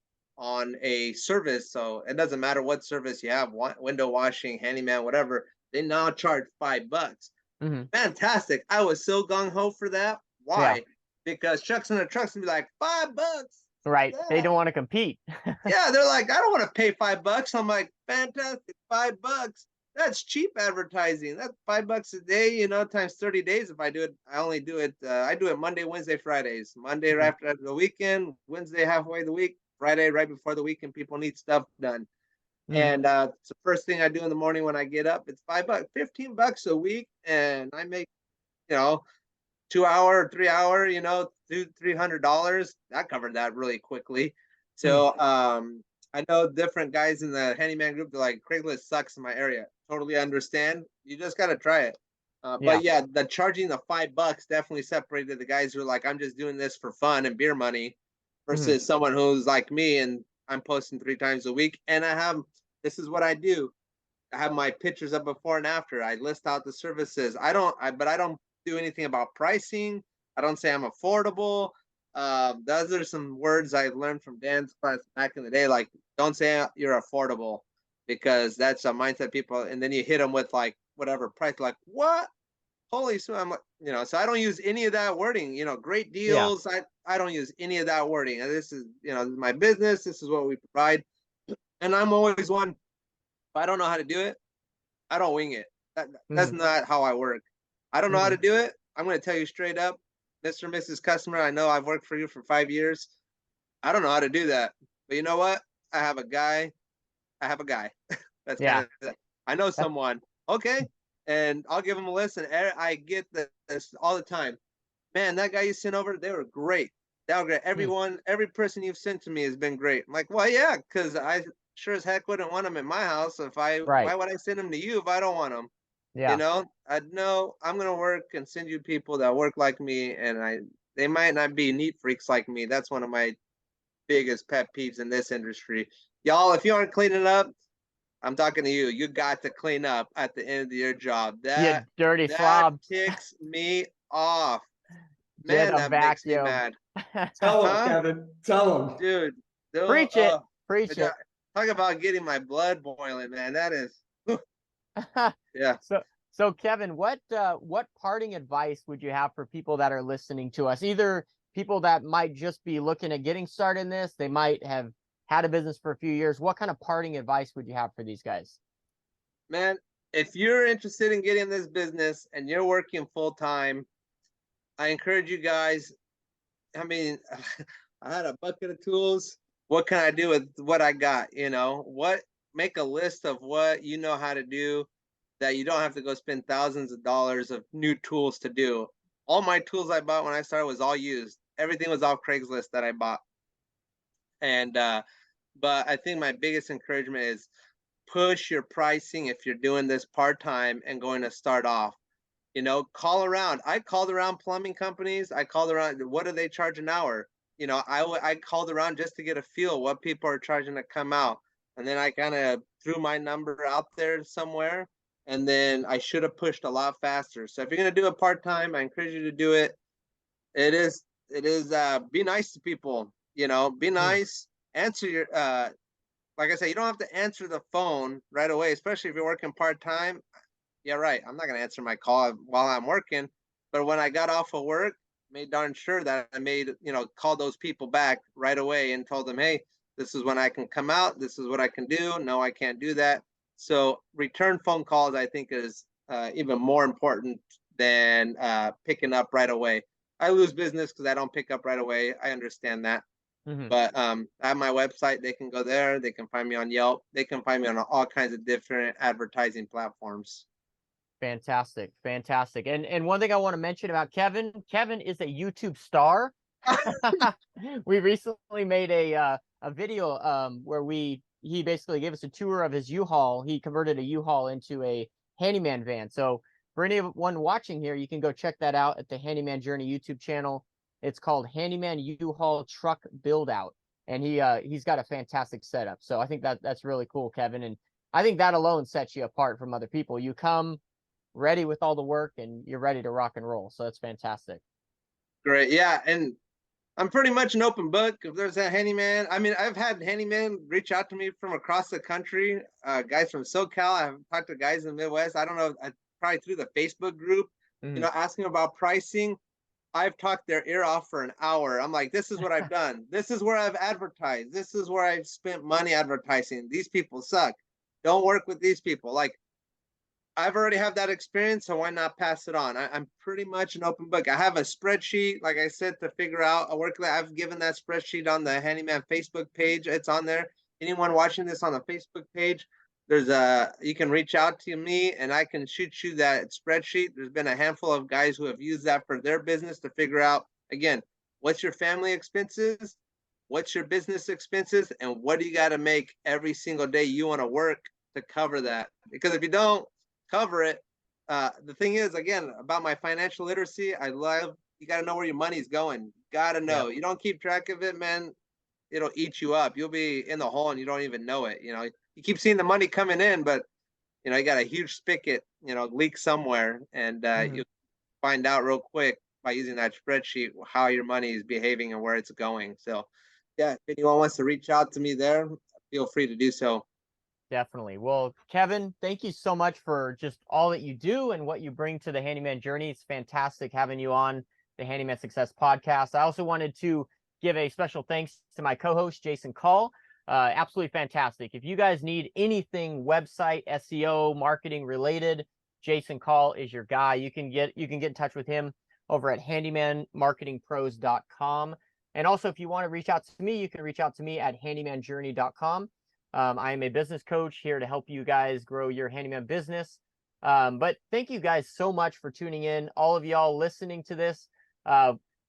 on a service. So it doesn't matter what service you have, window washing, handyman, whatever, they now charge $5. Mm-hmm. Fantastic. I was so gung-ho for that. Why? Yeah. Because Chuck's in the trucks and be like, $5. Right. Yeah. They don't want to compete. Yeah, they're like, I don't want to pay $5. I'm like, fantastic, $5. That's cheap advertising. That's $5 a day, times 30 days. If I do it, I do it Monday, Wednesday, Fridays. Monday right after the weekend, Wednesday halfway the week, Friday right before the weekend. People need stuff done. And it's the first thing I do in the morning when I get up. It's $5, $15 a week, and I make, 2 hour, 3 hour, $300. That covered that really quickly. So I know different guys in the handyman group. They're like, Craigslist sucks in my area. Totally understand. You just got to try it. But yeah, the charging the $5 definitely separated the guys who are like, I'm just doing this for fun and beer money, versus someone who's like me and I'm posting 3 times a week. And this is what I do. I have my pictures up before and after. I list out the services. But I don't do anything about pricing. I don't say I'm affordable. Those are some words I learned from Dan's class back in the day. Like, don't say you're affordable. because that's a mindset people. And then you hit them with like whatever price, like what? Holy smokes! I'm like, so I don't use any of that wording. Great Yeah. deals. I don't use any of that wording. And this is this is my business. This is what we provide. And I'm always one. If I don't know how to do it, I don't wing it. That's Mhm. not how I work. I don't know how to Mhm. do it. I'm going to tell you straight up, Mr. and Mrs. Customer. I know I've worked for you for 5 years. I don't know how to do that. But you know what? I have a guy. I have a guy. That's Yeah. kind of, I know That's, someone. Okay. And I'll give him a list. And I get this all the time. Man, that guy you sent over, they were great. They were great. mm, Every person you've sent to me has been great. I'm like, well, yeah, because I sure as heck wouldn't want them in my house. Why right. would I send them to you if I don't want them? Yeah. I'd know I'm gonna work and send you people that work like me, and they might not be neat freaks like me. That's one of my biggest pet peeves in this industry. Y'all, if you aren't cleaning up, I'm talking to you. You got to clean up at the end of your job. You dirty That slob. ticks me off. Get Man, a that makes me vacuum. mad. Tell them, Huh? Kevin. Tell them. Dude, Preach it. Preach it. talk about getting my blood boiling, man. That is, yeah. So, so Kevin, what parting advice would you have for people that are listening to us? Either people that might just be looking at getting started in this, they might have had a business for a few years. What kind of parting advice would you have for these guys? Man, if you're interested in getting this business and you're working full time, I encourage you guys. I mean, I had a bucket of tools. What can I do with what I got? Make a list of what you know how to do that you don't have to go spend thousands of dollars of new tools to do. All my tools I bought when I started was all used. Everything was all Craigslist that I bought. And but I think my biggest encouragement is push your pricing if you're doing this part-time and going to start off. Call around. I called around plumbing companies. I called around, what do they charge an hour? I called around just to get a feel what people are charging to come out. And then I kind of threw my number out there somewhere. And then I should have pushed a lot faster. So if you're going to do it part-time, I encourage you to do it. It is be nice to people, be Mm, nice, answer your, like I said, you don't have to answer the phone right away, especially if you're working part-time. Yeah, right. I'm not going to answer my call while I'm working. But when I got off of work, made darn sure that I called those people back right away and told them, hey, this is when I can come out. This is what I can do. No, I can't do that. So return phone calls, I think, is even more important than picking up right away. I lose business because I don't pick up right away. I understand that. mhm. But I have my website. They can go there. They can find me on Yelp. They can find me on all kinds of different advertising platforms. Fantastic, fantastic. And one thing I want to mention about Kevin, Kevin is a YouTube star. We recently made a video where he basically gave us a tour of his U-Haul. He converted a U-Haul into a handyman van. So for anyone watching here, you can go check that out at the Handyman Journey YouTube channel. It's called Handyman U-Haul Truck Build Out. And he's got a fantastic setup. So I think that's really cool, Kevin. And I think that alone sets you apart from other people. You come ready with all the work and you're ready to rock and roll. So that's fantastic. Great. Yeah. And I'm pretty much an open book. If there's a handyman, I mean, I've had handyman reach out to me from across the country, guys from SoCal. I've talked to guys in the Midwest. I don't know, probably through the Facebook group, Mhm. asking about pricing. I've talked their ear off for an hour. I'm like, this is what I've done. This is where I've advertised. This is where I've spent money advertising. These people suck. Don't work with these people. Like, I've already have that experience, so why not pass it on? I'm pretty much an open book. I have a spreadsheet, like I said, to figure out a work that I've given that spreadsheet on the Handyman Facebook page. It's on there. Anyone watching this on the Facebook page, you can reach out to me and I can shoot you that spreadsheet. There's been a handful of guys who have used that for their business to figure out, again, what's your family expenses, what's your business expenses, and what do you got to make every single day you want to work to cover that? Because if you don't cover it, the thing is, again, about my financial literacy, I love, you got to know where your money's going. You got to Yep. know. You don't keep track of it, man, it'll eat you up. You'll be in the hole and you don't even know it. You keep seeing the money coming in, but you got a huge spigot, leak somewhere, and Mhm. you'll find out real quick by using that spreadsheet how your money is behaving and where it's going. So, yeah, if anyone wants to reach out to me there, feel free to do so. Definitely. Well, Kevin, thank you so much for just all that you do and what you bring to the handyman journey. It's fantastic having you on the Handyman Success podcast. I also wanted to give a special thanks to my co-host, Jason Call. Absolutely fantastic. If you guys need anything website, SEO, marketing related, Jason Call is your guy. You can get in touch with him over at handymanmarketingpros.com. And also, if you want to reach out to me, you can reach out to me at handymanjourney.com. I am a business coach here to help you guys grow your handyman business. But thank you guys so much for tuning in. All of y'all listening to this,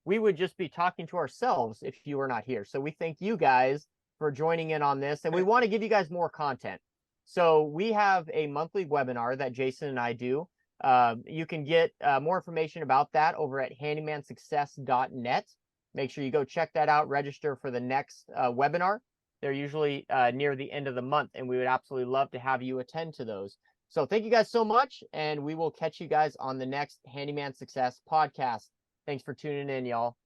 we would just be talking to ourselves if you were not here. So we thank you guys for joining in on this, and we want to give you guys more content. So we have a monthly webinar that Jason and I do. You can get more information about that over at handymansuccess.net. Make sure you go check that out, register for the next webinar. They're usually near the end of the month, and we would absolutely love to have you attend to those. So thank you guys so much, and we will catch you guys on the next Handyman Success podcast. Thanks for tuning in, y'all.